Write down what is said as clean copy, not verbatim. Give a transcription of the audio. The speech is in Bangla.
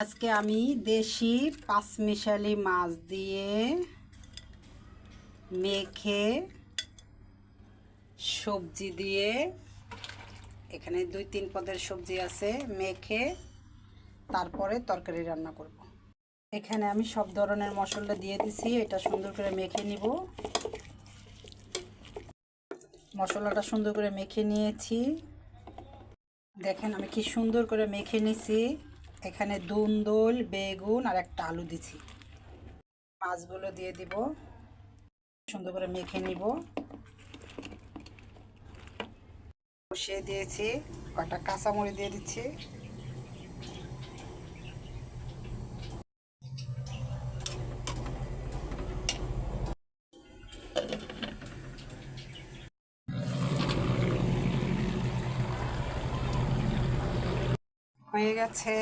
আজকে আমি দেশি পাঁচমিশালি মাছ দিয়ে মেখে সবজি দিয়ে, এখানে 2-3 পদের সবজি আছে, মেখে তারপরে তরকারি রান্না করব। এখানে আমি সব ধরনের মশলা দিয়ে দিছি, এটা সুন্দর করে মেখে নিব। মশলাটা সুন্দর করে মেখে নিয়েছি, দেখেন আমি কি সুন্দর করে মেখে নিছি। এখানে ধুন্দুল, বেগুন আর একটা আলু দিছি। মাছগুলো দিয়ে দিব, সুন্দর করে মেখে নিব। বসিয়ে দিয়েছি, কয়েকটা কাঁচামরিচ দিয়ে দিচ্ছি। হয়ে গেছে।